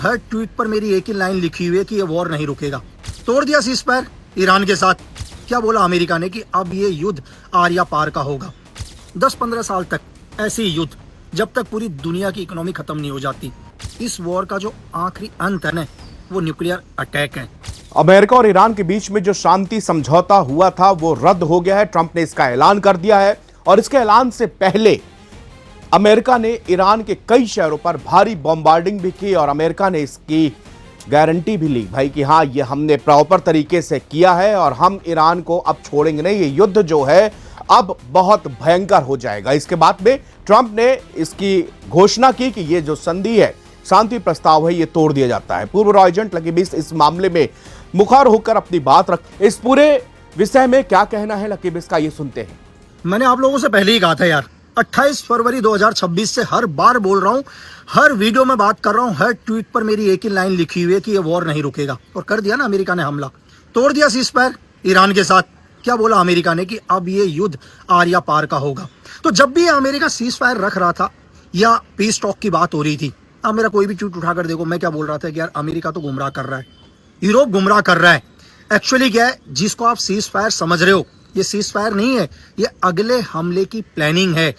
हर tweet पर मेरी एक ही लाइन लिखी हुई है कि ये वॉर नहीं रुकेगा। तोड़ दिया सीज़फायर ईरान के साथ। क्या बोला अमेरिका ने कि अब ये युद्ध आर्या पार का होगा। 10-15 साल तक ऐसे ही युद्ध, जब तक पूरी दुनिया की इकोनॉमी खत्म नहीं हो जाती। इस वॉर का जो आखिरी अंत है ना, वो न्यूक्लियर अटैक है। अमेरिका और ईरान के बीच में जो शांति समझौता हुआ था वो रद्द हो गया है। ट्रंप ने इसका ऐलान कर दिया है और इसके ऐलान से पहले अमेरिका ने ईरान के कई शहरों पर भारी बॉम्बार्डिंग भी की और अमेरिका ने इसकी गारंटी भी ली भाई कि हाँ, ये हमने प्रॉपर तरीके से किया है और हम ईरान को अब छोड़ेंगे नहीं। ये युद्ध जो है अब बहुत भयंकर हो जाएगा। इसके बाद में ट्रंप ने इसकी घोषणा की कि ये जो संधि है, शांति प्रस्ताव है, ये तोड़ दिया जाता है। पूर्व रॉ एजेंट लकी बिस्ट इस मामले में मुखार होकर अपनी बात रख। इस पूरे विषय में क्या कहना है लकी बिस्ट का, ये सुनते हैं। मैंने आप लोगों से पहले ही कहा था यार, 28 फरवरी 2026 से हर बार बोल रहा हूं, हर वीडियो में बात कर रहा हूं, हर ट्वीट पर मेरी एक ही लाइन लिखी हुई है कि ये वॉर नहीं रुकेगा। और कर दिया ना अमेरिका ने हमला, तोड़ दिया सीज़फायर ईरान के साथ। क्या बोला अमेरिका ने कि अब ये युद्ध आर्या पार का होगा। तो जब भी अमेरिका सीज़फायर रख रहा था या पीस टॉक की बात हो रही थी, अब मेरा कोई भी ट्वीट उठाकर देखो, मैं क्या बोल रहा था कि यार अमेरिका तो गुमराह कर रहा है, यूरोप गुमराह कर रहा है। एक्चुअली क्या है, जिसको आप सीज़फायर समझ रहे हो, ये सीज़फायर नहीं है, ये अगले हमले की प्लानिंग है।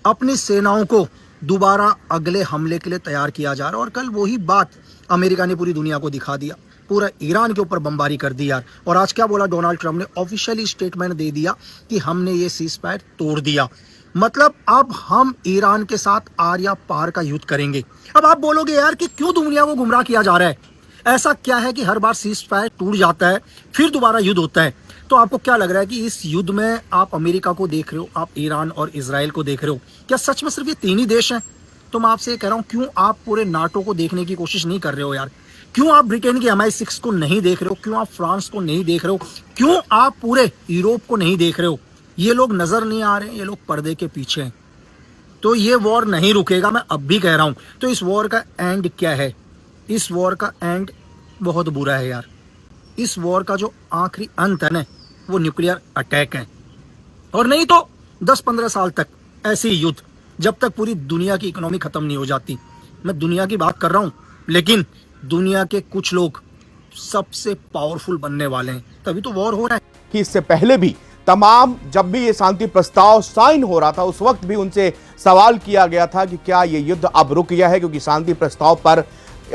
अपनी सेनाओं को दोबारा अगले हमले के लिए तैयार किया जा रहा है। और कल वही बात अमेरिका ने पूरी दुनिया को दिखा दिया, पूरा ईरान के ऊपर बमबारी कर दी यार। और आज क्या बोला डोनाल्ड ट्रंप ने, ऑफिशियली स्टेटमेंट दे दिया कि हमने ये सीज़फायर तोड़ दिया। मतलब अब हम ईरान के साथ आर्या पार का युद्ध करेंगे। अब आप बोलोगे यार कि क्यों दुनिया को गुमराह किया जा रहा है, ऐसा क्या है कि हर बार सीज़फायर टूट जाता है फिर दोबारा युद्ध होता है। तो आपको क्या लग रहा है कि इस युद्ध में आप अमेरिका को देख रहे हो, आप ईरान और इजराइल को देख रहे हो, क्या सच में सिर्फ ये तीन ही देश हैं? तो मैं आपसे कह रहा हूं, क्यों आप पूरे नाटो को देखने की कोशिश नहीं कर रहे हो यार? क्यों आप ब्रिटेन की MI6 को नहीं देख रहे हो? क्यों आप फ्रांस को नहीं देख रहे हो? क्यों आप पूरे यूरोप को नहीं देख रहे हो? ये लोग नजर नहीं आ रहे, ये लोग पर्दे के पीछे हैं। तो ये वॉर नहीं रुकेगा, मैं अब भी कह रहा हूं। तो इस वॉर का एंड क्या है? इस वॉर का एंड बहुत बुरा है यार। इस वॉर का जो आखिरी अंत है ना, वो न्यूक्लियर अटैक है। और नहीं तो 10-15 साल तक ऐसे ही युद्ध, जब तक पूरी दुनिया की इकोनॉमी खत्म नहीं हो जाती। मैं दुनिया की बात कर रहा हूं, लेकिन दुनिया के कुछ लोग सबसे पावरफुल बनने वाले हैं, तभी तो वॉर हो रहा है। कि इससे पहले भी तमाम, जब भी ये शांति प्रस्ताव साइन हो रहा था, उस वक्त भी उनसे सवाल किया गया था कि क्या ये युद्ध अब रुक गया है, क्योंकि शांति प्रस्ताव पर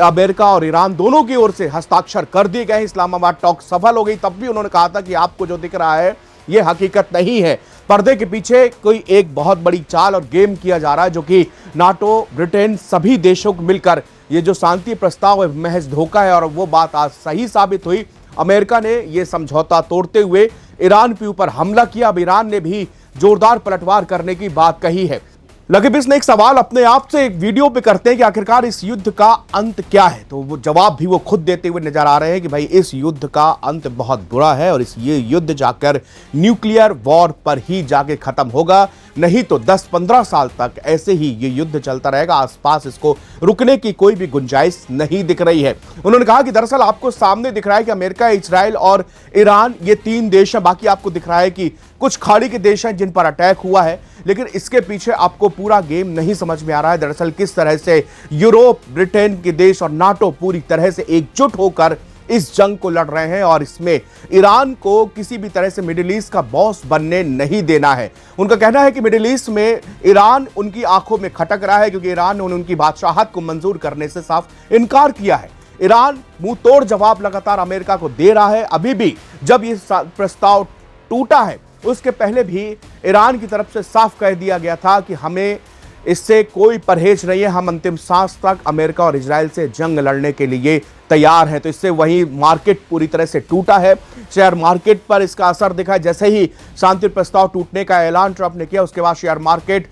अमेरिका और ईरान दोनों की ओर से हस्ताक्षर कर दिए गए। इस्लामाबाद टॉक सफल हो गई। तब भी उन्होंने कहा था कि आपको जो दिख रहा है ये हकीकत नहीं है, पर्दे के पीछे कोई एक बहुत बड़ी चाल और गेम किया जा रहा है, जो कि नाटो, ब्रिटेन, सभी देशों को मिलकर ये जो शांति प्रस्ताव है महज धोखा है। और वो बात आज सही साबित हुई। अमेरिका ने ये समझौता तोड़ते हुए ईरान के ऊपर हमला किया। अब ईरान ने भी जोरदार पलटवार करने की बात कही है। लकी बिस्ट ने एक सवाल अपने आप से एक वीडियो पे करते हैं कि आखिरकार इस युद्ध का अंत क्या है, तो वो जवाब भी वो खुद देते हुए नजर आ रहे हैं कि भाई इस युद्ध का अंत बहुत बुरा है और ये युद्ध जाकर न्यूक्लियर वॉर पर ही जाके खत्म होगा। नहीं तो 10-15 साल तक ऐसे ही ये युद्ध चलता रहेगा। आसपास इसको रुकने की कोई भी गुंजाइश नहीं दिख रही है। उन्होंने कहा कि दरअसल आपको सामने दिख रहा है कि अमेरिका, इजराइल और ईरान, ये तीन देश हैं। बाकी आपको दिख रहा है कि कुछ खाड़ी के देश हैं जिन पर अटैक हुआ है, लेकिन इसके पीछे आपको पूरा गेम नहीं समझ में आ रहा है। दरअसल किस तरह से यूरोप, ब्रिटेन के देश और नाटो पूरी तरह से एकजुट होकर इस जंग को लड़ रहे हैं और इसमें ईरान को किसी भी तरह से मिडिल ईस्ट का बॉस बनने नहीं देना है। उनका कहना है कि मिडिल ईस्ट में ईरान उनकी आंखों में खटक रहा है, क्योंकि ईरान ने उनकी बादशाहत को मंजूर करने से साफ इनकार किया है। ईरान मुंह तोड़ जवाब लगातार अमेरिका को दे रहा है। अभी भी जब ये प्रस्ताव टूटा है, उसके पहले भी ईरान की तरफ से साफ कह दिया गया था कि हमें इससे कोई परहेज नहीं है, हम अंतिम सांस तक अमेरिका और इजराइल से जंग लड़ने के लिए तैयार हैं। तो इससे वही मार्केट पूरी तरह से टूटा है। शेयर मार्केट पर इसका असर दिखा। जैसे ही शांति प्रस्ताव टूटने का ऐलान ट्रंप ने किया, उसके बाद शेयर मार्केट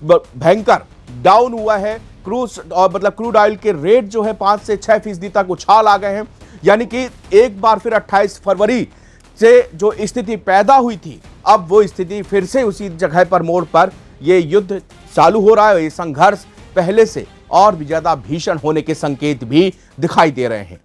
भयंकर डाउन हुआ है। क्रूड ऑयल के रेट जो है 5 से 6% तक उछाल आ गए हैं। यानी कि एक बार फिर 28 फरवरी से जो स्थिति पैदा हुई थी, अब वो स्थिति फिर से उसी जगह पर, मोड़ पर ये युद्ध चालू हो रहा है। ये संघर्ष पहले से और भी ज्यादा भीषण होने के संकेत भी दिखाई दे रहे हैं।